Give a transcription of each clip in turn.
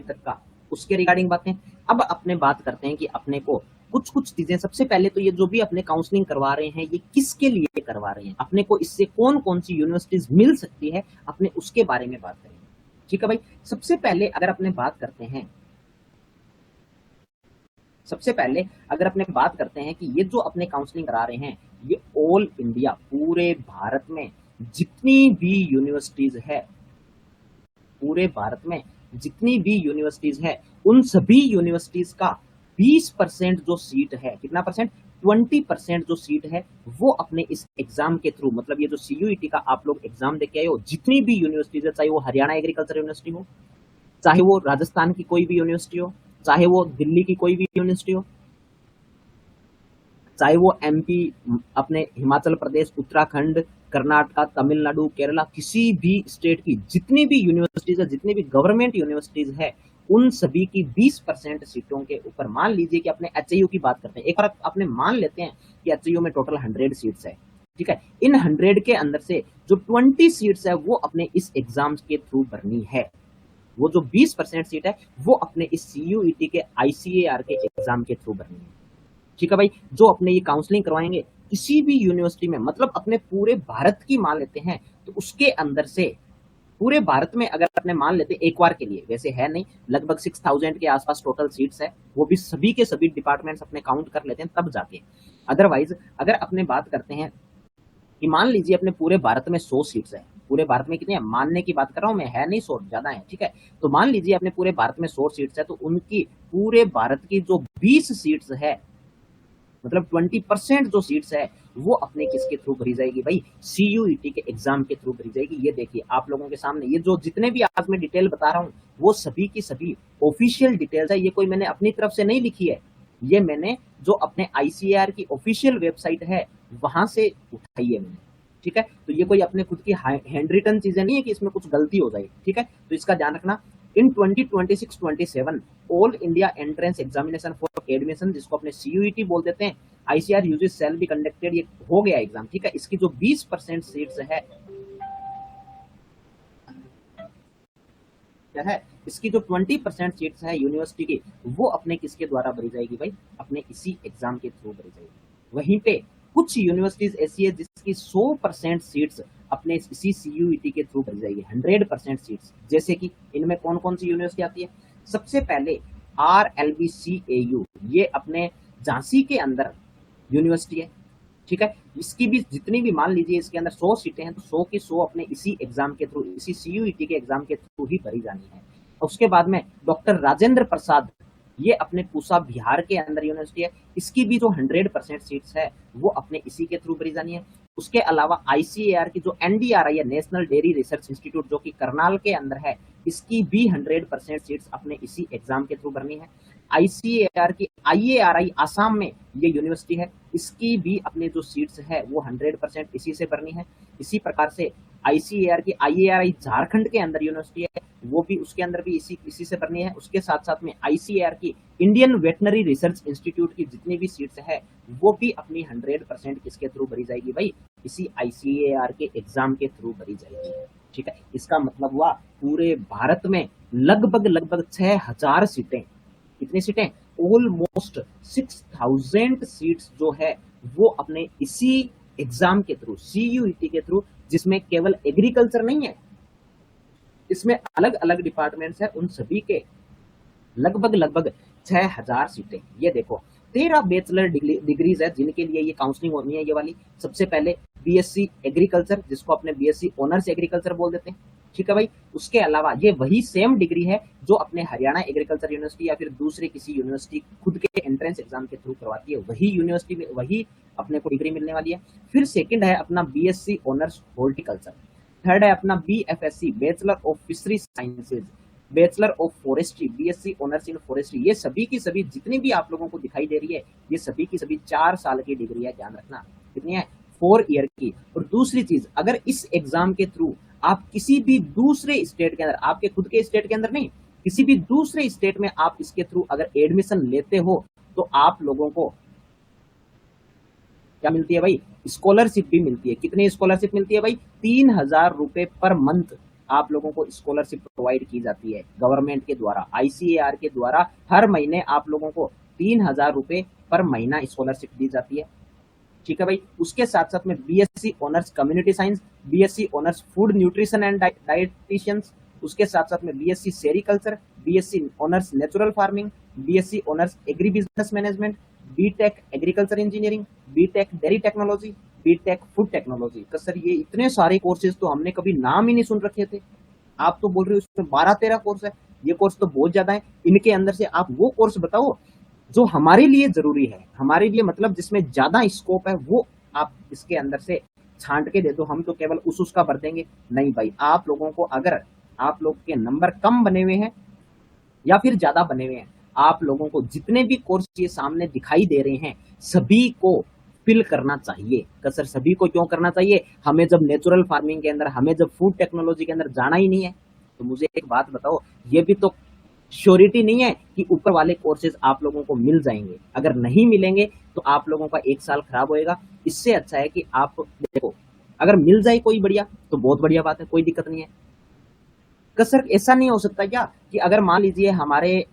तक का, उसके रिगार्डिंग बातें। अब अपने बात करते हैं कि अपने को कुछ कुछ चीजें, सबसे पहले तो ये जो भी अपने काउंसलिंग करवा रहे हैं ये किसके लिए करवा रहे हैं, अपने को इससे कौन कौन सी यूनिवर्सिटीज मिल सकती है, अपने उसके बारे में बात करेंगे। ठीक है भाई, सबसे पहले अगर अपने बात करते हैं कि ये जो अपने काउंसलिंग करा रहे हैं, ये ऑल इंडिया, पूरे भारत में जितनी भी यूनिवर्सिटीज है, पूरे भारत में जितनी भी यूनिवर्सिटीज है, उन सभी यूनिवर्सिटीज का 20% जो सीट है, कितना परसेंट, 20% जो सीट है, वो अपने इस एग्जाम के थ्रू, मतलब ये जो सीयूईटी का आप लोग एग्जाम देके आए हो, जितनी भी यूनिवर्सिटीज है, चाहे वो हरियाणा एग्रीकल्चर यूनिवर्सिटी हो, चाहे वो राजस्थान की कोई भी यूनिवर्सिटी हो, चाहे वो दिल्ली की कोई भी यूनिवर्सिटी हो, चाहे वो एमपी, अपने हिमाचल प्रदेश, उत्तराखंड, कर्नाटका, तमिलनाडु, केरला, किसी भी स्टेट की जितनी भी यूनिवर्सिटीज है, जितनी भी गवर्नमेंट यूनिवर्सिटीज है, उन सभी की 20% सीटों के ऊपर, मान लीजिए कि अपने एचयू की बात करते हैं, एक बार अपने मान लेते हैं कि एचयू में टोटल 100 सीट्स है, ठीक है, इन 100 के अंदर से जो 20 सीट्स है वो अपने इस एग्जाम के थ्रू भरनी है, वो जो 20% सीट है वो अपने इस सीयूईटी के आईसीएआर के एग्जाम के थ्रू भरनी है। ठीक है भाई, जो अपने ये काउंसलिंग करवाएंगे किसी भी यूनिवर्सिटी में, मतलब अपने पूरे भारत की मान लेते हैं, तो उसके अंदर से पूरे भारत में अगर अपने मान लेते हैं, एक बार के लिए, वैसे है नहीं, लगभग 6000 के आसपास टोटल सीट्स है, वो भी सभी के सभी डिपार्टमेंट्स अपने काउंट कर लेते हैं तब जाके। अदरवाइज अगर अपने बात करते हैं कि मान लीजिए अपने पूरे भारत में 100 सीट्स है, पूरे भारत में कितनी है, मानने की बात कर रहा हूं मैं, है नहीं 100, ज्यादा है, ठीक है, तो मान लीजिए अपने पूरे भारत में 100 सीट्स है, तो उनकी पूरे भारत की जो 20 सीट्स है, मतलब 20% जो सीट्स है, वो अपने किसके थ्रू भरी जाएगी भाई, सीयूईटी के एग्जाम के थ्रू भरी जाएगी। ये देखिए आप लोगों के सामने, ये जो जितने भी आज मैं डिटेल बता रहा हूँ, वो सभी की सभी ऑफिशियल डिटेल्स है, ये कोई मैंने अपनी तरफ से नहीं लिखी है, ये मैंने जो अपने आईसीएआर की ऑफिशियल वेबसाइट है वहां से उठाई है मैंने, ठीक है, तो ये कोई अपने खुद की हैंड रिटन चीजें नहीं है कि इसमें कुछ गलती हो जाए, ठीक है, तो इसका ध्यान रखना। In 2026-27 all India entrance examination for admission, जिसको अपने सीयूईटी बोल देते हैं, ICR UG cell be conducted, ये हो गया एग्जाम, ठीक है, इसकी जो 20% सीट्स है, क्या है, इसकी जो 20% सीट्स है यूनिवर्सिटी की, वो अपने किसके द्वारा भरी जाएगी भाई, अपने इसी एग्जाम के थ्रू भरी जाएगी। वहीं पे कुछ यूनिवर्सिटीज ऐसी है जिसकी 100% सीट्स अपने इसी सीयूईटी के थ्रू भरी जाएगी, 100% सीट्स, जैसे कि इनमें कौन कौन सी यूनिवर्सिटी आती है, सबसे पहले RLBCAU, ये अपने झांसी के अंदर यूनिवर्सिटी है, ठीक है, इसकी भी जितनी भी, मान लीजिए इसके अंदर 100 सीटें हैं, तो 100 की 100 अपने इसी एग्जाम के थ्रू, इसी सीयूईटी के एग्जाम के थ्रू ही भरी जानी है। उसके बाद में डॉक्टर राजेंद्र प्रसाद, ये अपने पूसा बिहार के अंदर यूनिवर्सिटी है, इसकी भी जो 100% सीट्स है वो अपने इसी के थ्रू भरी जानी है। उसके अलावा आईसीएआर की जो एनडीआरआई है, नेशनल डेयरी रिसर्च इंस्टीट्यूट, जो कि करनाल के अंदर है, इसकी भी 100% सीट्स अपने इसी एग्जाम के थ्रू भरनी है। आईसीएआर की आईएआरआई आसाम में ये यूनिवर्सिटी है, इसकी भी अपने जो सीट्स है वो 100% इसी से भरनी है। इसी प्रकार से आईसीएआर की आईएआरआई झारखंड के अंदर यूनिवर्सिटी है, वो भी उसके अंदर भी इसी से भरनी है। उसके साथ साथ में आईसीएआर की इंडियन वेटनरी रिसर्च इंस्टीट्यूट की जितनी भी सीट्स है वो भी अपनी 100% किसके थ्रू भरी जाएगी भाई, इसी आईसीएआर के एग्जाम के थ्रू भरी जाएगी, ठीक है। इसका मतलब हुआ पूरे भारत में लगभग 6000 सीटें, कितनी सीटें, ऑलमोस्ट 6000 सीट्स जो है वो अपने इसी एग्जाम के थ्रू, सीयूईटी के थ्रू, जिसमें केवल एग्रीकल्चर नहीं है, इसमें अलग अलग डिपार्टमेंट्स है, उन सभी के लगभग 6000 सीटें। ये देखो 13 बैचलर डिग्रीज है जिनके लिए ये काउंसलिंग होनी है, ये वाली। सबसे पहले बीएससी एग्रीकल्चर, जिसको अपने बीएससी ऑनर्स एग्रीकल्चर बोल देते हैं, ठीक है भाई। उसके अलावा ये वही सेम डिग्री है जो अपने हरियाणा एग्रीकल्चर यूनिवर्सिटी या फिर दूसरे किसी यूनिवर्सिटी खुद के एंट्रेंस एग्जाम के थ्रू करवाती है, वही यूनिवर्सिटी में वही अपने को डिग्री मिलने वाली है। फिर सेकंड है अपना बीएससी ऑनर्स हॉर्टिकल्चर। थर्ड है अपना BFSc bachelor of fishery sciences, bachelor of forestry, BSc honours in forestry. ये सभी की सभी जितनी भी आप लोगों को दिखाई दे रही है, ये सभी की सभी 4 साल की डिग्री है, ध्यान रखना कितनी है, 4 ईयर की। और दूसरी चीज, अगर इस एग्जाम के थ्रू आप किसी भी दूसरे स्टेट के अंदर, आपके खुद के स्टेट के अंदर नहीं, किसी भी दूसरे स्टेट में आप इसके थ्रू अगर एडमिशन लेते हो तो आप लोगों को क्या मिलती है भाई, स्कॉलरशिप भी मिलती है। कितनी स्कॉलरशिप मिलती है भाई, 3000 रुपए पर मंथ, आप लोगों को स्कॉलरशिप प्रोवाइड की जाती है गवर्नमेंट के द्वारा, आईसीएआर के द्वारा। हर महीने आप लोगों को 3,000 रुपए पर महीना स्कॉलरशिप दी जाती है। ठीक है भाई। उसके साथ साथ में BSc honours community science, BSc honours food nutrition and dieticians, उसके साथ साथ में BSc sericulture, BSc honours natural farming, BSc honours agri business management, BTech agriculture engineering, BTech dairy technology, BTech food technology. तो सर ये इतने सारे courses तो हमने कभी नाम ही नहीं सुन रखे थे। आप तो बोल रहे हो उसमें 12-13 कोर्स है। ये कोर्स तो बहुत ज्यादा है। इनके अंदर से आप वो कोर्स बताओ जो हमारे लिए जरूरी है, हमारे लिए मतलब जिसमें ज्यादा स्कोप है, वो आप इसके अंदर से छांट के दे दो। हम तो केवल उस उसका भर देंगे। नहीं भाई, आप लोगों को अगर आप लोग के नंबर कम बने हुए हैं या फिर ज्यादा बने हुए हैं, आप लोगों को जितने भी कोर्स ये सामने दिखाई दे रहे हैं सभी को फिल करना चाहिए। तो सर सभी को क्यों करना चाहिए? हमें जब नेचुरल फार्मिंग के अंदर, हमें जब फूड टेक्नोलॉजी के अंदर जाना ही नहीं है, तो मुझे एक बात बताओ, ये भी तो श्योरिटी नहीं है कि ऊपर वाले कोर्सेज आप लोगों को मिल जाएंगे। अगर नहीं मिलेंगे तो आप लोगों का एक साल खराब होएगा। इससे अच्छा है कि आप देखो, अगर मिल जाए कोई बढ़िया तो बहुत बढ़िया बात है, कोई दिक्कत नहीं है। सर ऐसा नहीं हो सकता क्या कि अगर मान लीजिए हमारे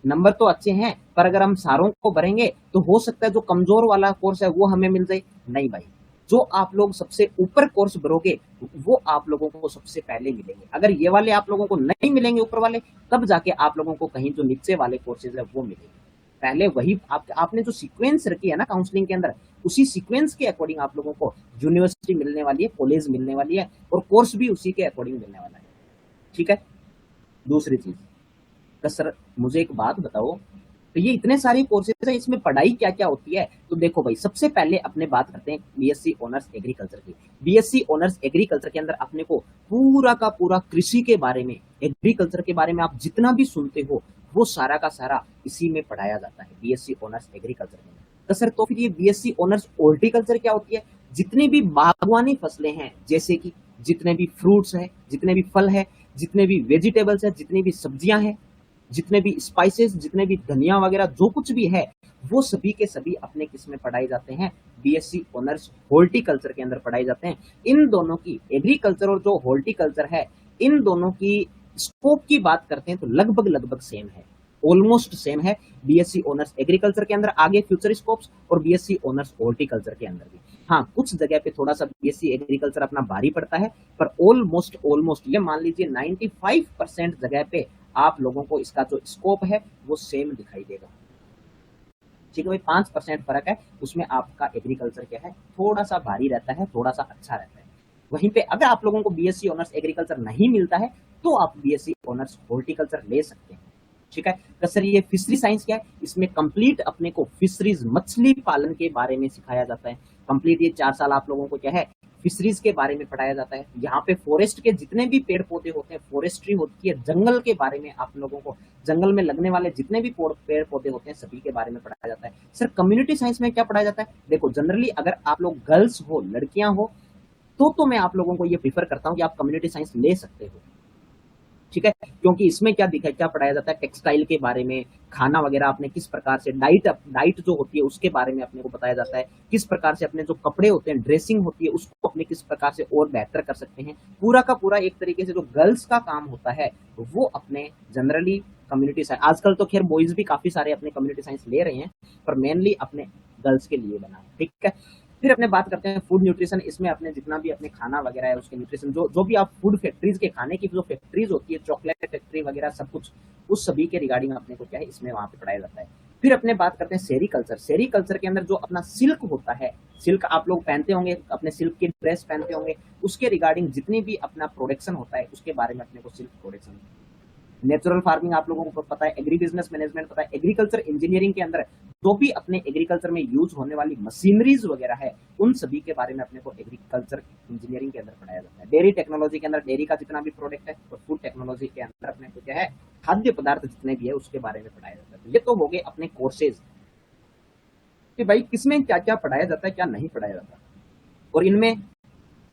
नंबर तो अच्छे हैं पर अगर हम सारों को भरेंगे तो हो सकता है जो कमजोर वाला कोर्स है वो हमें मिल जाए? नहीं भाई, जो आप लोग सबसे ऊपर कोर्स भरोगे वो आप लोगों को सबसे पहले मिलेंगे। अगर ये वाले आप लोगों को नहीं मिलेंगे ऊपर वाले, तब जाके आप लोगों को कहीं जो नीचे वाले कोर्सेज है वो मिलेंगे। पहले वही आपने जो सीक्वेंस रखी है ना काउंसलिंग के अंदर, उसी सीक्वेंस के अकॉर्डिंग आप लोगों को यूनिवर्सिटी मिलने वाली है, कॉलेज मिलने वाली है और कोर्स भी उसी के अकॉर्डिंग मिलने वाला है। ठीक है। दूसरी चीज, तो सर मुझे एक बात बताओ, तो ये इतने सारे कोर्सेज है, इसमें पढ़ाई क्या क्या होती है? तो देखो भाई, सबसे पहले अपने बात करते हैं बीएससी ऑनर्स एग्रीकल्चर की। बीएससी ऑनर्स एग्रीकल्चर के अंदर अपने को पूरा का पूरा कृषि के बारे में, एग्रीकल्चर के बारे में आप जितना भी सुनते हो वो सारा का सारा इसी में पढ़ाया जाता है, बीएससी ऑनर्स एग्रीकल्चर में। तो सर तो फिर ये बीएससी ऑनर्स हॉर्टिकल्चर क्या होती है? जितनी भी बागवानी फसलें हैं, जैसे कि जितने भी फ्रूट्स हैं, जितने भी फल है, जितने भी वेजिटेबल्स है, जितनी भी सब्जियां हैं, जितने भी स्पाइसेस, जितने भी धनिया वगैरह जो कुछ भी है, वो सभी के सभी अपने किस में पढ़ाए जाते हैं? बीएससी ऑनर्स हॉर्टिकल्चर के अंदर पढ़ाए जाते हैं। इन दोनों की, एग्रीकल्चर और जो हॉर्टिकल्चर है, इन दोनों की स्कोप की बात करते हैं तो लगभग लगभग सेम है, ऑलमोस्ट सेम है। बीएससी ऑनर्स एग्रीकल्चर के अंदर आगे फ्यूचर स्कोप्स और बीएससी ऑनर्स हॉर्टिकल्चर के अंदर भी। हाँ, कुछ जगह पे थोड़ा सा बीएससी एग्रीकल्चर अपना भारी पड़ता है, पर ऑलमोस्ट ये मान लीजिए 95% जगह पे आप लोगों को इसका जो स्कोप है वो सेम दिखाई देगा। ठीक है भाई, 5% फर्क है उसमें। आपका एग्रीकल्चर क्या है, थोड़ा सा भारी रहता है, थोड़ा सा अच्छा रहता है। वहीं पे अगर आप लोगों को बीएससी ऑनर्स एग्रीकल्चर नहीं मिलता है तो आप बीएससी ऑनर्स हॉर्टिकल्चर ले सकते हैं। ठीक है। तो सर ये फिशरी साइंस क्या है? इसमें कंप्लीट अपने को फिशरीज, मछली पालन के बारे में सिखाया जाता है। कंप्लीट ये 4 साल आप लोगों को क्या है, फिशरीज के बारे में पढ़ाया जाता है। यहाँ पे फॉरेस्ट के जितने भी पेड़ पौधे होते हैं, फॉरेस्ट्री होती है, जंगल के बारे में आप लोगों को, जंगल में लगने वाले जितने भी पेड़ पौधे होते हैं सभी के बारे में पढ़ाया जाता है। सर कम्युनिटी साइंस में क्या पढ़ाया जाता है? देखो जनरली अगर आप लोग गर्ल्स हो, लड़कियां हो, तो मैं आप लोगों को ये प्रीफर करता हूँ कि आप कम्युनिटी साइंस ले सकते हो। ठीक है। क्योंकि इसमें क्या पढ़ाया जाता है, टेक्सटाइल के बारे में, खाना वगैरह अपने किस प्रकार से, डाइट जो होती है उसके बारे में अपने को बताया जाता है, किस प्रकार से अपने जो कपड़े होते हैं, ड्रेसिंग होती है, उसको अपने किस प्रकार से और बेहतर कर सकते हैं। पूरा का पूरा एक तरीके से जो गर्ल्स का काम होता है वो अपने जनरली कम्युनिटी साइंस, आजकल तो खैर बॉयज भी काफी सारे अपने कम्युनिटी साइंस ले रहे हैं, पर मेनली अपने गर्ल्स के लिए बना है। ठीक है। फिर अपने बात करते हैं फूड न्यूट्रिशन। इसमें अपने जितना भी अपने खाना वगैरह है उसके न्यूट्रिशन, जो भी आप फूड फैक्ट्रीज के खाने की जो फैक्ट्रीज होती है, चॉकलेट फैक्ट्री वगैरह सब कुछ, उस सभी के रिगार्डिंग अपने को क्या है इसमें वहां पे पढ़ाया जाता है। फिर अपने बात करते हैं सेरीकल्चर। सेरीकल्चर के अंदर जो अपना सिल्क होता है, सिल्क आप लोग पहनते होंगे, अपने सिल्क की ड्रेस पहनते होंगे, उसके रिगार्डिंग जितनी भी अपना प्रोडक्शन होता है उसके बारे में अपने को सिल्क प्रोडक्शन। नेचुरल फार्मिंग आप लोगों को पता है, एग्री बिजनेस मैनेजमेंट पता है, एग्रीकल्चर इंजीनियरिंग के अंदर जो भी अपने एग्रीकल्चर में यूज होने वाली मशीनरीज वगैरह है उन सभी के बारे में अपने को एग्रीकल्चर इंजीनियरिंग के अंदर पढ़ाया जाता है। डेयरी टेक्नोलॉजी के अंदर डेयरी का जितना भी प्रोडक्ट है, और फूड टेक्नोलॉजी के अंदर अपने को क्या है, खाद्य पदार्थ जितने भी है उसके बारे में पढ़ाया जाता है। ये तो हो गए अपने कोर्सेज कि भाई किसमें क्या क्या पढ़ाया जाता है, क्या नहीं पढ़ाया जाता, और इनमें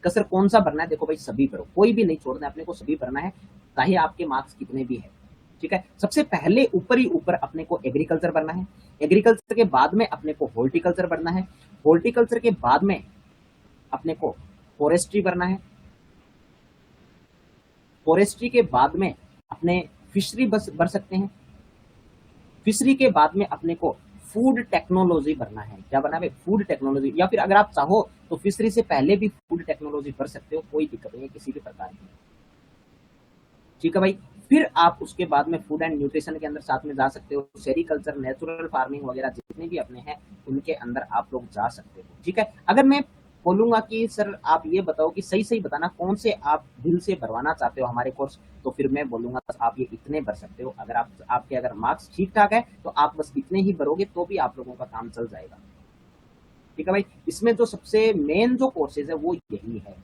कसर कौन सा भरना है। देखो भाई सभी भरो, कोई भी नहीं छोड़ना है, अपने को सभी भरना है, चाहे आपके मार्क्स कितने भी है। ठीक है। सबसे पहले ऊपर ही ऊपर अपने को एग्रीकल्चर भरना है, एग्रीकल्चर के बाद में अपने को हॉर्टिकल्चर भरना है, हॉर्टिकल्चर के बाद में अपने को फॉरेस्ट्री भरना है, फॉरेस्ट्री के बाद में अपने फिशरी भर सकते हैं। फिशरी के बाद में अपने को फूड टेक्नोलॉजी भरना है। क्या भरना है? फूड टेक्नोलॉजी, या फिर अगर आप चाहो तो फिशरी से पहले भी फूड टेक्नोलॉजी भर सकते हो, कोई दिक्कत नहीं है किसी भी प्रकार की। ठीक है भाई। फिर आप उसके बाद में फूड एंड न्यूट्रिशन के अंदर साथ में जा सकते हो, सेरिकल्चर, नेचुरल फार्मिंग वगैरह जितने भी अपने हैं उनके अंदर आप लोग जा सकते हो। ठीक है। अगर मैं बोलूंगा कि सर आप ये बताओ कि सही सही बताना कौन से आप दिल से भरवाना चाहते हो हमारे कोर्स, तो फिर मैं बोलूंगा आप ये इतने भर सकते हो। अगर आपके अगर मार्क्स ठीक ठाक है तो आप बस इतने ही भरोगे तो भी आप लोगों का काम चल जाएगा। ठीक है भाई। इसमें जो सबसे मेन जो कोर्सेज है वो यही है।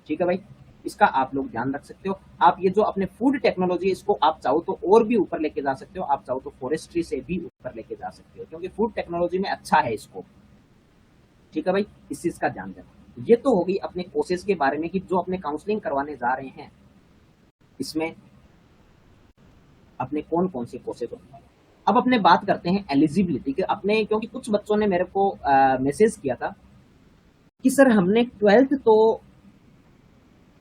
ठीक है भाई। इसका आप लोग ध्यान रख सकते हो। आप ये जो अपने फूड टेक्नोलॉजी इसको आप चाहो तो और भी ऊपर लेके जा सकते हो, आप चाहो तो फॉरेस्ट्री से भी ऊपर लेके जा सकते हो, क्योंकि फूड टेक्नोलॉजी में अच्छा है इसको। ठीक है भाई। इस चीज का ध्यान देना। ये तो होगी अपने कोर्सेज के बारे में कि जो अपने काउंसलिंग करवाने जा रहे हैं इसमें अपने कौन कौन से कोर्सेज होंगे। अब अपने बात करते हैं एलिजिबिलिटी के अपने, क्योंकि कुछ बच्चों ने मेरे को मैसेज किया था कि सर हमने 12th तो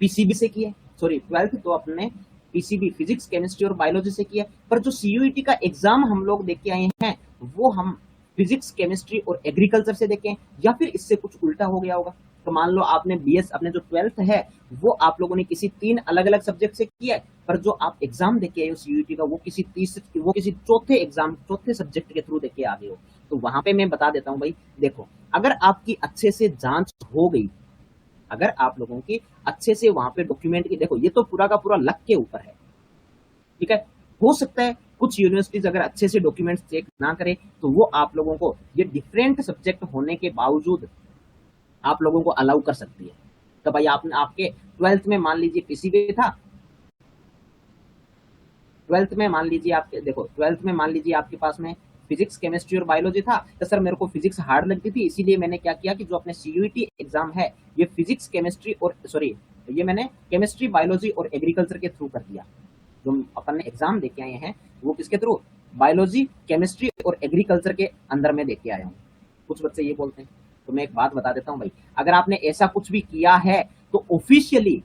पीसीबी से किया, सॉरी 12th तो अपने पीसीबी फिजिक्स, केमिस्ट्री और बायोलॉजी से किया, पर जो सीयूईटी का एग्जाम हम लोग देख के आए हैं वो हम फिजिक्स, केमिस्ट्री और एग्रीकल्चर से देखें, या फिर इससे कुछ उल्टा हो गया होगा। तो मान लो आपने बीएस, अपने जो 12th है वो आप लोगों ने किसी 3 अलग अलग सब्जेक्ट से किया है, पर जो आप एग्जाम देके आए हो सीयूईटी का वो किसी चौथे सब्जेक्ट के थ्रू देके आ गए हो। तो वहां पे मैं बता देता हूं भाई, देखो अगर आपकी अच्छे से जांच हो गई, अगर आप लोगों की अच्छे से वहां पे डॉक्यूमेंट की, देखो ये तो पूरा का पूरा लक के ऊपर है। ठीक है। हो सकता है कुछ यूनिवर्सिटीज अगर अच्छे से डॉक्यूमेंट्स चेक ना करे तो वो आप लोगों को ये डिफरेंट सब्जेक्ट होने के बावजूद आप लोगों को अलाउ कर सकती है। तो भाई आपने आपके 12th में मान लीजिए पीसीबी था, 12th में मान लीजिए आपके, देखो 12th में मान लीजिए आपके पास में फिजिक्स, केमिस्ट्री और बायोलॉजी था, तो सर मेरे को फिजिक्स हार्ड लगती थी, इसीलिए मैंने क्या किया कि जो अपने सीयूईटी एग्जाम है ये फिजिक्स, केमिस्ट्री और सॉरी ये मैंने केमिस्ट्री, बायोलॉजी और एग्रीकल्चर के थ्रू कर दिया। जो अपन ने एग्जाम देके आए हैं वो किसके थ्रू? बायोलॉजी, केमिस्ट्री और एग्रीकल्चर के अंदर में देके आया हूँ। कुछ बच्चे ये बोलते हैं, तो मैं एक बात बता देता हूँ भाई, अगर आपने ऐसा कुछ भी किया है तो ऑफिशियली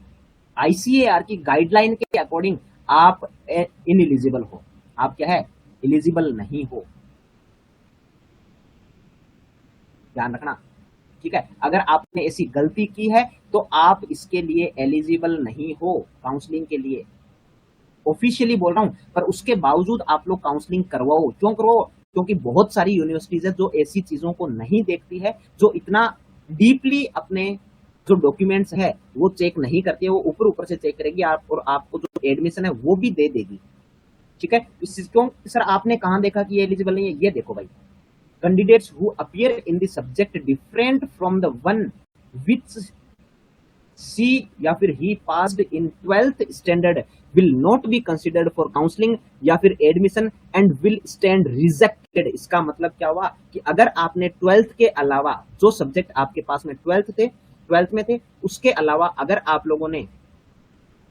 आईसीएआर की गाइडलाइन के अकॉर्डिंग आप इनएलिजिबल हो। आप क्या है? एलिजिबल नहीं हो। ध्यान रखना। ठीक है। अगर आपने ऐसी गलती की है तो आप इसके लिए एलिजिबल नहीं हो काउंसलिंग के लिए, ऑफिशियली बोल रहा हूं। पर उसके बावजूद आप लोग काउंसलिंग करवाओ। क्यों करवाओ? क्योंकि बहुत सारी यूनिवर्सिटीज है जो ऐसी चीजों को नहीं देखती है, जो इतना डीपली अपने जो डॉक्यूमेंट्स है वो चेक नहीं करती है, वो ऊपर ऊपर से चेक करेगी आप, और आपको जो एडमिशन है वो भी दे देगी। ठीक है। क्यों सर आपने कहां देखा कि ये एलिजिबल नहीं है? ये देखो भाई, candidates who appear in the subject different from the one which she या फिर he passed in 12th standard will not be considered for counselling या फिर admission and will stand rejected. इसका मतलब क्या हुआ कि अगर आपने 12th के अलावा जो सब्जेक्ट आपके पास में 12th में थे उसके अलावा अगर आप लोगों ने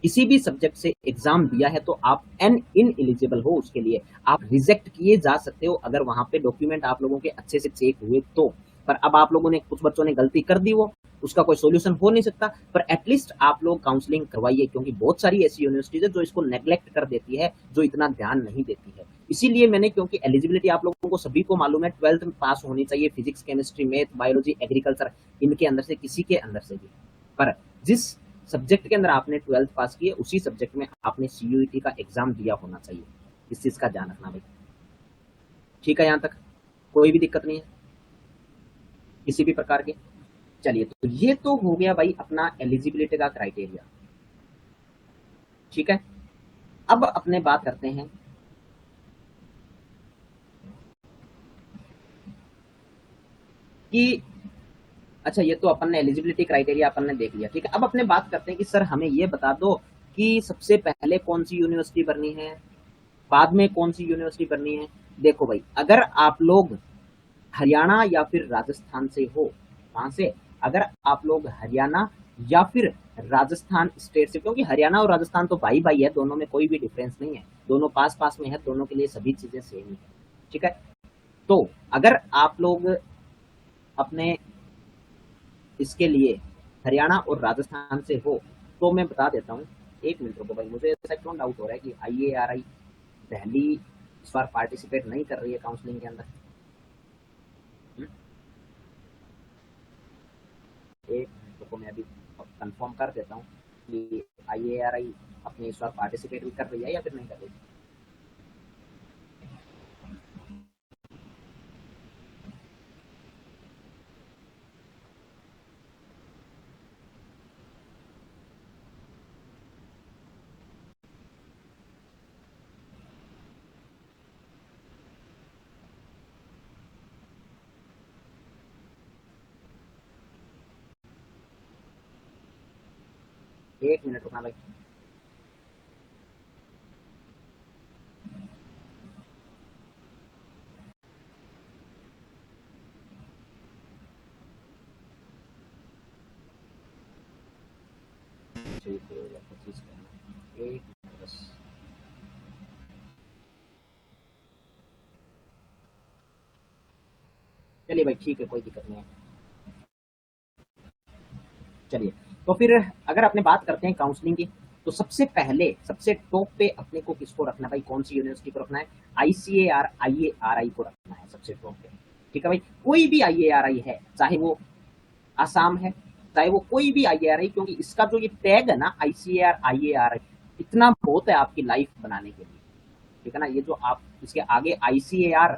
किसी भी सब्जेक्ट से एग्जाम दिया है तो आप इन एलिजिबल हो, उसके लिए आप रिजेक्ट किए जा सकते हो अगर वहां पे डॉक्यूमेंट आप लोगों के अच्छे से चेक हुए तो। पर अब आप लोगों ने, कुछ बच्चों ने गलती कर दी, वो उसका कोई सोल्यूशन हो नहीं सकता, पर एटलीस्ट आप लोग काउंसलिंग करवाइए, क्योंकि बहुत सारी ऐसी यूनिवर्सिटीज है जो इसको नेग्लेक्ट कर देती है, जो इतना ध्यान नहीं देती है। इसीलिए मैंने, क्योंकि एलिजिबिलिटी आप लोगों को सभी को मालूम है, 12th में पास होनी चाहिए, physics, chemistry, math, biology, agriculture, इनके अंदर से किसी के अंदर से भी। पर जिस सब्जेक्ट के अंदर आपने 12th पास की है उसी सब्जेक्ट में आपने सीयूईटी का एग्जाम दिया होना चाहिए। इस चीज का ध्यान रखना भाई। ठीक है। यहां तक कोई भी दिक्कत नहीं है किसी भी प्रकार के। चलिए, तो ये तो हो गया भाई अपना एलिजिबिलिटी का क्राइटेरिया। ठीक है। अब अपने बात करते हैं कि अच्छा, ये तो अपन ने एलिजिबिलिटी क्राइटेरिया अपन ने देख लिया। ठीक है। अब अपने बात करते हैं कि सर हमें ये बता दो कि सबसे पहले कौन सी यूनिवर्सिटी भरनी है, बाद में कौन सी यूनिवर्सिटी भरनी है। देखो भाई, अगर आप लोग हरियाणा या फिर राजस्थान से हो, कहां से? अगर आप लोग हरियाणा या फिर राजस्थान स्टेट से, क्योंकि हरियाणा और राजस्थान तो भाई भाई है, दोनों में कोई भी डिफरेंस नहीं है, दोनों पास पास में है, दोनों के लिए सभी चीजें सेम ही है। ठीक है। तो अगर आप लोग अपने इसके लिए हरियाणा और राजस्थान से हो तो मैं बता देता हूँ, एक मिनट रुको भाई, मुझे ऐसा क्यों डाउट हो रहा है कि IARI दिल्ली इस बार पार्टिसिपेट नहीं कर रही है काउंसलिंग के अंदर। एक मिनट रुको, मैं अभी कंफर्म कर देता हूँ कि IARI अपने इस बार पार्टिसिपेट भी कर रही है या फिर नहीं कर रही। एक मिनट रुकना भाई। ठीक है, 25 का एक मिनट बस। चलिए भाई ठीक है, कोई दिक्कत नहीं है। चलिए, तो फिर अगर अपने बात करते हैं काउंसलिंग की, तो सबसे पहले सबसे टॉप पे अपने को किसको रखना है भाई, कौन सी यूनिवर्सिटी को रखना है, ICAR IARI को रखना है सबसे टॉप पे। ठीक है भाई, कोई भी IARI है, चाहे वो आसाम है, चाहे वो कोई भी IARI, क्योंकि इसका जो ये टैग है ना ICAR IARI, इतना बहुत है आपकी लाइफ बनाने के लिए। ठीक है ना, ये जो आप इसके आगे ICAR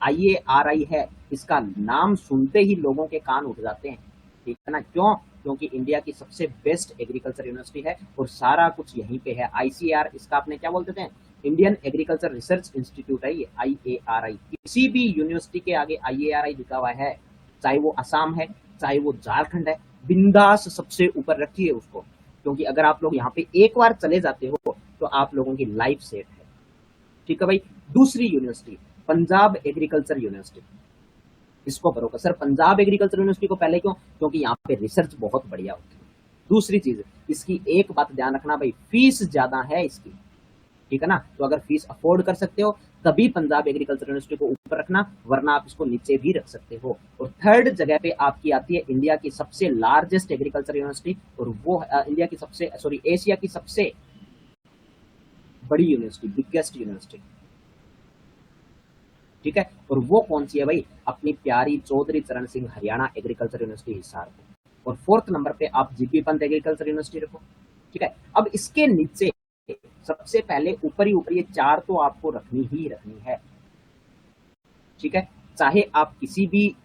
IARI है, इसका नाम सुनते ही लोगों के कान उठ जाते हैं। ठीक है ना, क्यों? क्योंकि इंडिया की सबसे बेस्ट एग्रीकल्चर यूनिवर्सिटी है और सारा कुछ यहीं पे है। ICAR इसका आपने क्या बोलते थे, इंडियन एग्रीकल्चर रिसर्च इंस्टीट्यूट है ये IARI। किसी भी यूनिवर्सिटी के आगे IARI लिखा हुआ है, चाहे वो असम है, चाहे वो झारखंड है, बिंदास सबसे ऊपर रखिए उसको, क्योंकि अगर आप लोग यहाँ पे एक बार चले जाते हो तो आप लोगों की लाइफ सेट है। ठीक है भाई। दूसरी यूनिवर्सिटी पंजाब एग्रीकल्चर यूनिवर्सिटी, इसको करो सर पंजाब एग्रीकल्चर यूनिवर्सिटी को पहले क्यों, क्योंकि यहाँ पे रिसर्च बहुत बढ़िया होती है। दूसरी चीज, इसकी एक बात ध्यान रखना भाई, फीस ज्यादा है इसकी। ठीक है ना, तो अगर फीस अफोर्ड कर सकते हो तभी पंजाब एग्रीकल्चर यूनिवर्सिटी को ऊपर रखना, वरना आप इसको नीचे भी रख सकते हो। और थर्ड जगह पे आपकी आती है इंडिया की सबसे लार्जेस्ट एग्रीकल्चर यूनिवर्सिटी, और वो इंडिया की सबसे सॉरी एशिया की सबसे बड़ी यूनिवर्सिटी, बिगेस्ट यूनिवर्सिटी। ठीक है, और वो कौन सी है भाई, अपनी प्यारी चौधरी चरण सिंह हरियाणा एग्रीकल्चर यूनिवर्सिटी हिसार। और फोर्थ नंबर पे आप GP पंत एग्रीकल्चर यूनिवर्सिटी रखो। ठीक है, अब इसके नीचे सबसे पहले ऊपर ही ये चार तो आपको रखनी ही रखनी है। ठीक है, चाहे आप किसी भी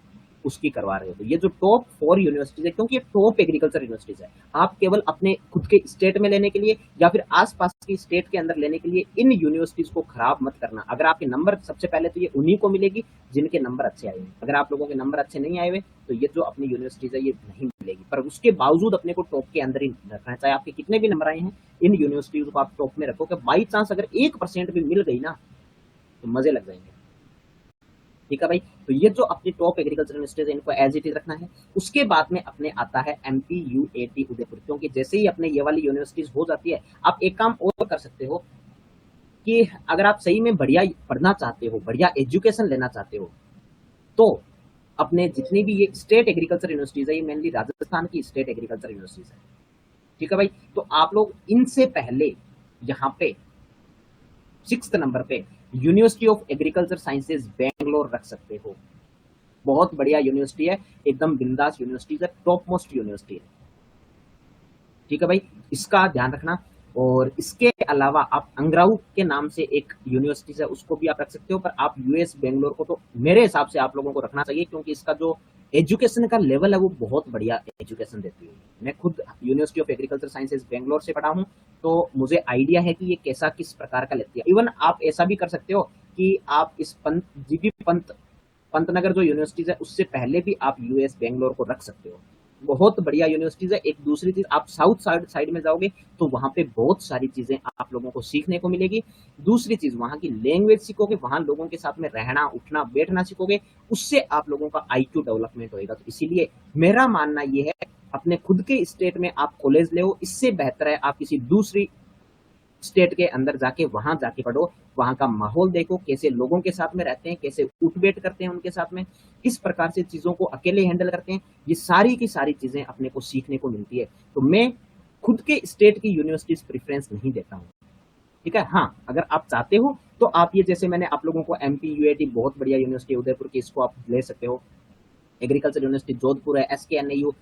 उसकी करवा रहे हो, तो ये जो टॉप 4 यूनिवर्सिटीज है, क्योंकि ये टॉप एग्रीकल्चर यूनिवर्सिटीज है, आप केवल अपने खुद के स्टेट में लेने के लिए या फिर आसपास की स्टेट के अंदर लेने के लिए इन यूनिवर्सिटीज को खराब मत करना। अगर आपके नंबर, सबसे पहले तो ये उन्हीं को मिलेगी जिनके नंबर अच्छे आए हुए। अगर आप लोगों के नंबर अच्छे नहीं आए हुए तो ये जो अपनी यूनिवर्सिटीज है ये नहीं मिलेगी। पर उसके बावजूद अपने को टॉप के अंदर ही रखना है, चाहे आपके कितने भी नंबर आए हैं, इन यूनिवर्सिटीज को आप टॉप में रखो कि बाई चांस अगर 1% भी मिल गई ना तो मजे लग जाएंगे। ठीक है भाई, तो ये जो अपनी टॉप एग्रीकल्चर यूनिवर्सिटीज है इनको एज इट इज रखना है। उसके बाद में अपने आता है MPUAT उदयपुर, क्योंकि जैसे ही अपने ये वाली यूनिवर्सिटीज हो जाती है, आप एक काम और कर सकते हो कि अगर आप सही में बढ़िया पढ़ना चाहते हो, बढ़िया एजुकेशन लेना चाहते हो, तो अपने जितनी भी ये स्टेट एग्रीकल्चर यूनिवर्सिटीज है, ये मेनली राजस्थान की स्टेट एग्रीकल्चर यूनिवर्सिटीज है। ठीक है भाई, तो आप लोग इनसे पहले यहाँ पे 6th नंबर पे university of agriculture sciences Bangalore रख सकते हो। बहुत बढ़िया यूनिवर्सिटी है, एकदम बिंदास यूनिवर्सिटी है, टॉप मोस्ट यूनिवर्सिटी है। ठीक है भाई, इसका ध्यान रखना। और इसके अलावा आप अंग्राउ के नाम से एक यूनिवर्सिटी है, उसको भी आप रख सकते हो, पर आप US बेंगलोर को तो मेरे हिसाब से आप लोगों को रखना चाहिए, क्योंकि इसका जो एजुकेशन का लेवल है वो बहुत बढ़िया एजुकेशन देती है। मैं खुद university of agriculture sciences Bangalore से पढ़ा हूँ, तो मुझे आइडिया है कि ये कैसा किस प्रकार का लेती है। इवन आप ऐसा भी कर सकते हो कि आप इस GP पंतनगर जो यूनिवर्सिटीज है उससे पहले भी आप US बेंगलोर को रख सकते हो। बहुत बढ़िया यूनिवर्सिटीज है। एक दूसरी चीज, आप साउथ साइड में जाओगे तो वहां पे बहुत सारी चीजें आप लोगों को सीखने को मिलेगी। दूसरी चीज, वहां की लैंग्वेज सीखोगे, वहां लोगों के साथ में रहना उठना बैठना सीखोगे, उससे आप लोगों का IQ डेवलपमेंट होगा। तो इसीलिए मेरा मानना यह है, अपने खुद के स्टेट में आप कॉलेज ले, इससे बेहतर है आप किसी दूसरी स्टेट के अंदर जाके वहां जाके पढ़ो, वहां का माहौल देखो, कैसे लोगों के साथ में रहते हैं, कैसे उठ बैठ करते हैं उनके साथ में, किस प्रकार से चीजों को अकेले हैंडल करते हैं, ये सारी की सारी चीजें अपने को सीखने को मिलती है। तो मैं खुद के स्टेट की यूनिवर्सिटीज प्रेफरेंस नहीं देता हूँ, ठीक है। हाँ, अगर आप चाहते हो तो आप ये, जैसे मैंने आप लोगों को एमपी यूएटी बहुत बढ़िया यूनिवर्सिटी उदयपुर की, इसको आप ले सकते हो। एग्रीकल्चर यूनिवर्सिटी जोधपुर है, एसकेएनयू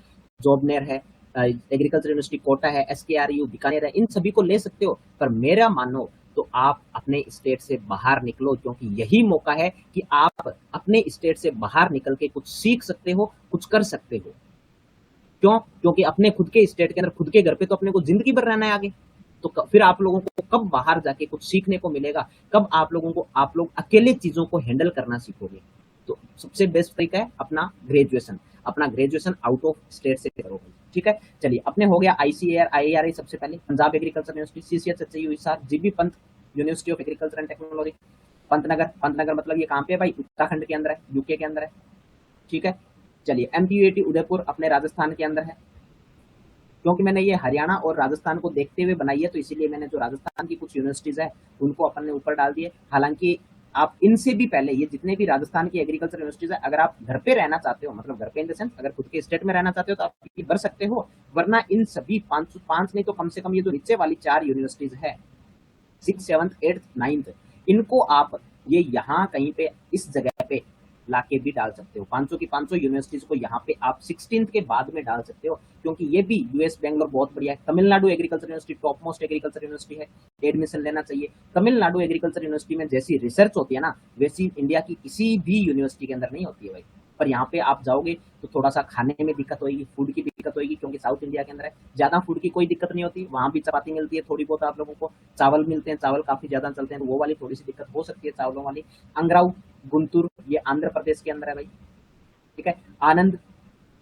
जोबनेर है, एग्रीकल्चर यूनिवर्सिटी कोटा है, एसकेआरयू बीकानेर है, इन सभी को ले सकते हो। पर मेरा मानो तो आप अपने स्टेट से बाहर निकलो, क्योंकि यही मौका है कि आप अपने स्टेट से बाहर निकल के कुछ सीख सकते हो, कुछ कर सकते हो। क्यों? क्योंकि अपने खुद के स्टेट के अंदर, खुद के घर पे तो अपने को जिंदगी भर रहना है आगे। तो फिर आप लोगों को कब बाहर जाके कुछ सीखने को मिलेगा? कब आप लोग अकेले चीजों को हैंडल करना सीखोगे? तो सबसे बेस्ट तरीका है अपना ग्रेजुएशन आउट ऑफ स्टेट से करो, ठीक है। चलिए, अपने हो गया आईसीएआर, आईएआरआई सबसे पहले, Punjab agriculture university, CCHSU Hisar, GB Pant university of agriculture and technology, Pantnagar मतलब ये कहाँ पे है भाई? उत्तराखंड के अंदर है, यूके के अंदर है, ठीक है। चलिए, एमपीयूएटी उदयपुर अपने राजस्थान के अंदर है। क्योंकि मैंने ये हरियाणा और राजस्थान को देखते हुए बनाई है, तो इसीलिए मैंने जो राजस्थान की कुछ यूनिवर्सिटीज है उनको अपन ने ऊपर डाल दिए। हालांकि आप इनसे भी पहले, ये जितने भी राजस्थान की एग्रीकल्चर यूनिवर्सिटीज है, अगर आप घर पे रहना चाहते हो, मतलब घर पे इन द सेंस अगर खुद के स्टेट में रहना चाहते हो तो आप भर सकते हो। वरना इन सभी पांच नहीं तो कम से कम ये जो नीचे वाली 4 यूनिवर्सिटीज है, 6, 7, 8, 9, इनको आप ये यहाँ कहीं पे इस जगह पे लाके भी डाल सकते हो। 500 की 500 यूनिवर्सिटीज को यहाँ पे आप 16th के बाद में डाल सकते हो, क्योंकि ये भी यूएस बेंगलोर बहुत बढ़िया है। Tamil Nadu agriculture university top most agriculture university है, एडमिशन लेना चाहिए। तमिलनाडु एग्रीकल्चर यूनिवर्सिटी में जैसी रिसर्च होती है ना, वैसी इंडिया की किसी भी यूनिवर्सिटी के अंदर नहीं होती है भाई। पर यहाँ पे आप जाओगे तो थोड़ा सा खाने में दिक्कत होगी, फूड की दिक्कत होगी, क्योंकि साउथ इंडिया के अंदर है। ज्यादा फूड की कोई दिक्कत नहीं होती, वहां भी चपाती मिलती है थोड़ी बहुत, आप लोगों को चावल मिलते हैं, चावल काफी ज्यादा चलते हैं, तो वो वाली थोड़ी सी दिक्कत हो सकती है चावलों वाली। अंग्राउ गुंटूर, ये आंध्र प्रदेश के अंदर है भाई, ठीक है। आनंद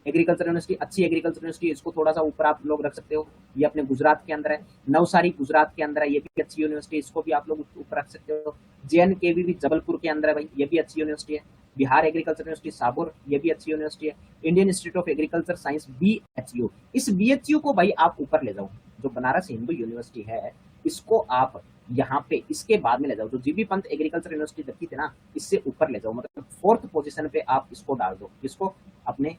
एग्रीकल्चर यूनिवर्सिटी, अच्छी एग्रीकल्चर यूनिवर्सिटी, इसको थोड़ा सा ऊपर आप लोग रख सकते हो, ये अपने गुजरात के अंदर है। नवसारी गुजरात के अंदर है, ये भी अच्छी यूनिवर्सिटी, इसको भी आप लोग ऊपर रख सकते हो। जेएनकेवी भी जबलपुर के अंदर है भाई, ये भी अच्छी यूनिवर्सिटी है। बिहार एग्रीकल्चर यूनिवर्सिटी साबुर, ये भी अच्छी यूनिवर्सिटी है। Indian institute of agriculture science BHU, इस बीएचयू को भाई आप ऊपर ले जाओ। जो बनारस हिंदू यूनिवर्सिटी है, इसको आप यहाँ पे इसके बाद में ले जाओ। जो जीबी पंत एग्रीकल्चर यूनिवर्सिटी रखी थी ना, इससे ऊपर ले जाओ, मतलब 4th पोजीशन पे आप इसको डाल दो, इसको अपने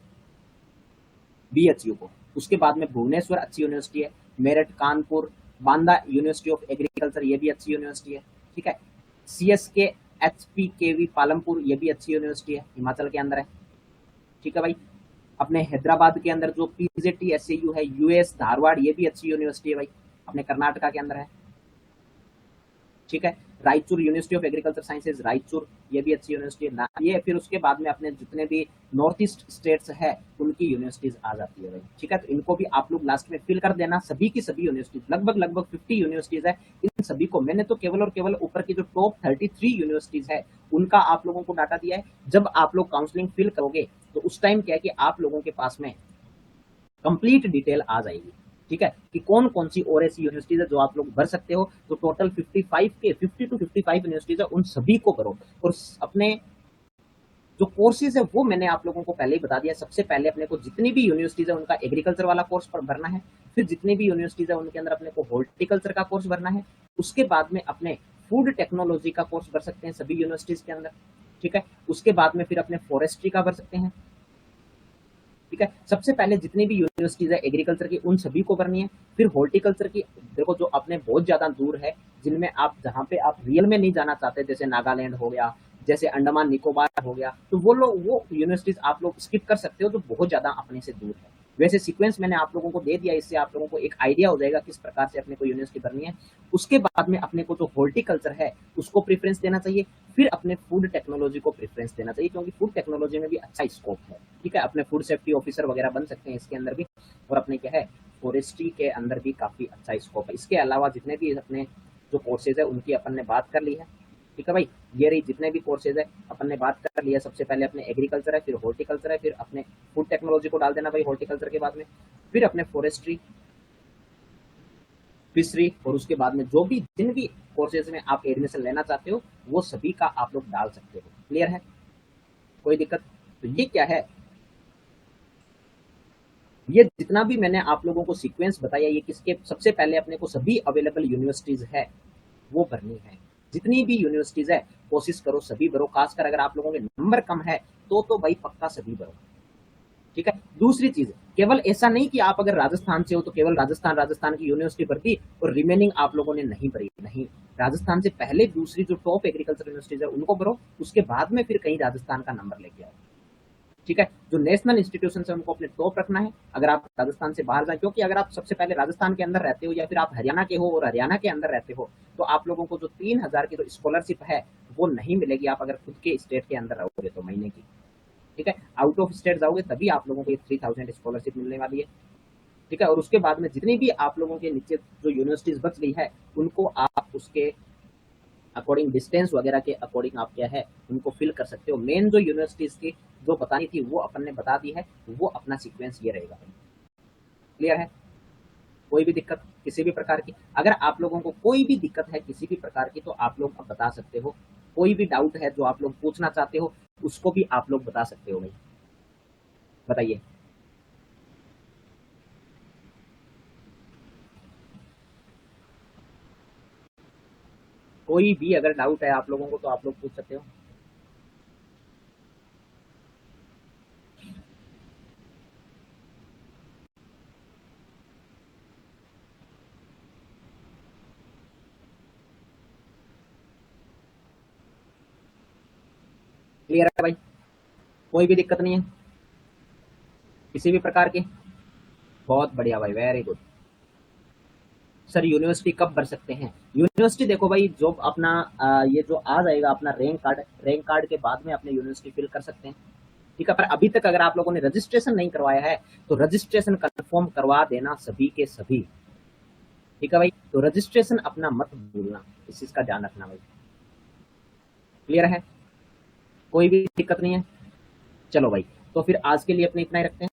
बीएचयू को। उसके बाद में भुवनेश्वर अच्छी यूनिवर्सिटी है, Meerut, Kanpur, Banda university of agriculture, ये भी अच्छी यूनिवर्सिटी है, ठीक है। सीएसके एचपीकेवी पालमपुर, ये भी अच्छी यूनिवर्सिटी है, हिमाचल के अंदर है, ठीक है भाई। अपने हैदराबाद के अंदर जो पीजेटी एसएयू है, यूएस धारवाड़, ये भी अच्छी यूनिवर्सिटी है भाई, अपने कर्नाटका के अंदर है, ठीक है। Raichur university of agriculture sciences Raichur, ये भी अच्छी यूनिवर्सिटी है। ये फिर उसके बाद में अपने जितने भी नॉर्थ ईस्ट स्टेट्स है उनकी यूनिवर्सिटीज आ जाती है भाई, ठीक है। तो इनको भी आप लोग लास्ट में फिल कर देना, सभी की सभी यूनिवर्सिटीज, लगभग 50 यूनिवर्सिटीज है। इन सभी को मैंने तो केवल और केवल ऊपर की जो टॉप 33 यूनिवर्सिटीज है उनका आप लोगों को डाटा दिया है। जब आप लोग काउंसलिंग फिल करोगे तो उस टाइम क्या है कि आप लोगों के पास में कंप्लीट डिटेल आ जाएगी, ठीक है, कि कौन कौन सी और ऐसी यूनिवर्सिटीज है जो आप लोग भर सकते हो। तो टोटल 50 to 55 यूनिवर्सिटीज है, उन सभी को भरो। और अपने जो कोर्सेज है वो मैंने आप लोगों को पहले ही बता दिया। सबसे पहले अपने को जितनी भी यूनिवर्सिटीज है उनका एग्रीकल्चर वाला कोर्स पर भरना है, फिर जितनी भी यूनिवर्सिटीज है उनके अंदर अपने को हॉर्टिकल्चर का कोर्स भरना है, उसके बाद में अपने फूड टेक्नोलॉजी का कोर्स भर सकते हैं सभी यूनिवर्सिटीज के अंदर, ठीक है। उसके बाद में फिर अपने फॉरेस्ट्री का भर सकते हैं, ठीक है। सबसे पहले जितनी भी यूनिवर्सिटीज है एग्रीकल्चर की उन सभी को भरनी है। फिर हॉर्टिकल्चर की देखो, जो अपने बहुत ज्यादा दूर है, जिनमें आप जहाँ पे आप रियल में नहीं जाना चाहते, जैसे नागालैंड हो गया, जैसे अंडमान निकोबार हो गया, तो वो यूनिवर्सिटीज आप लोग स्किप कर सकते हो जो बहुत ज्यादा अपने से दूर है। वैसे सीक्वेंस मैंने आप लोगों को दे दिया, इससे आप लोगों को एक आइडिया हो जाएगा किस प्रकार से अपने को यूनिवर्सिटी भरनी है। उसके बाद में अपने को जो हॉर्टिकल्चर है उसको प्रेफरेंस देना चाहिए, फिर अपने फूड टेक्नोलॉजी को प्रेफरेंस देना चाहिए, क्योंकि फूड टेक्नोलॉजी में भी अच्छा स्कोप है, ठीक है। अपने फूड सेफ्टी ऑफिसर वगैरह बन सकते हैं इसके अंदर भी, और अपने क्या है फॉरेस्ट्री के अंदर भी काफी अच्छा स्कोप है। इसके अलावा जितने भी अपने जो कोर्सेज है उनकी अपन ने बात कर ली है, ठीक है भाई। ये रही जितने भी कोर्सेज है अपन ने बात कर लिया। सबसे पहले अपने एग्रीकल्चर है, फिर हॉर्टिकल्चर है, फिर अपने फूड टेक्नोलॉजी को डाल देना भाई हॉर्टिकल्चर के बाद में, फिर अपने फॉरेस्ट्री, फिशरी, और उसके बाद में जो भी जिन भी कोर्सेज में आप एडमिशन लेना चाहते हो वो सभी का आप लोग डाल सकते हो। क्लियर है? कोई दिक्कत? तो ये क्या है, ये जितना भी मैंने आप लोगों को सीक्वेंस बताया, ये किसके सबसे पहले अपने को सभी अवेलेबल यूनिवर्सिटीज है वो भरनी है। जितनी भी यूनिवर्सिटीज है कोशिश करो सभी भरो, खासकर अगर आप लोगों के नंबर कम है तो भाई पक्का सभी भरो, ठीक है। दूसरी चीज, केवल ऐसा नहीं कि आप अगर राजस्थान से हो तो केवल राजस्थान की यूनिवर्सिटी भरती और रिमेनिंग आप लोगों ने नहीं भरी, नहीं। राजस्थान से पहले दूसरी जो टॉप एग्रीकल्चर यूनिवर्सिटीज है उनको भरो, उसके बाद में फिर कहीं राजस्थान का नंबर लेके आओ। ठीक है। जो नेशनल इंस्टीट्यूशन है उनको अपने टॉप रखना है। अगर आप राजस्थान से बाहर जाए, क्योंकि अगर आप सबसे पहले राजस्थान के अंदर रहते हो या फिर आप हरियाणा के हो और हरियाणा के अंदर रहते हो, तो आप लोगों को जो 3,000 की जो स्कॉलरशिप है वो नहीं मिलेगी, आप अगर खुद के स्टेट के अंदर रहोगे तो महीने की। ठीक है। आउट ऑफ स्टेट जाओगे तभी आप लोगों को ये 3,000 स्कॉलरशिप मिलने वाली है। ठीक है। और उसके बाद में जितनी भी आप लोगों के नीचे जो यूनिवर्सिटीज बच गई है उनको आप उसके अकॉर्डिंग डिस्टेंस वगैरह के अकॉर्डिंग आप क्या है उनको फिल कर सकते हो। मेन जो यूनिवर्सिटीज की जो बतानी थी वो अपन ने बता दी है, वो अपना सीक्वेंस ये रहेगा। क्लियर है? कोई भी दिक्कत किसी भी प्रकार की, अगर आप लोगों को कोई भी दिक्कत है किसी भी प्रकार की तो आप लोग अब बता सकते हो। कोई भी डाउट है जो आप लोग पूछना चाहते हो उसको भी आप लोग बता सकते हो भाई। बताइए। कोई भी अगर डाउट है आप लोगों को तो आप लोग पूछ सकते हो। क्लियर है भाई? कोई भी दिक्कत नहीं है किसी भी प्रकार की? बहुत बढ़िया भाई, वेरी गुड। सर यूनिवर्सिटी कब भर सकते हैं? यूनिवर्सिटी देखो भाई, जो अपना ये जो आ जाएगा अपना रैंक कार्ड के बाद में अपने यूनिवर्सिटी फिल कर सकते हैं। ठीक है। पर अभी तक अगर आप लोगों ने रजिस्ट्रेशन नहीं करवाया है तो रजिस्ट्रेशन कंफर्म करवा देना सभी के सभी। ठीक है भाई। तो रजिस्ट्रेशन अपना मत भूलना, इस चीज का ध्यान रखना भाई। क्लियर है? कोई भी दिक्कत नहीं है? चलो भाई, तो फिर आज के लिए अपने इतना ही रखते हैं।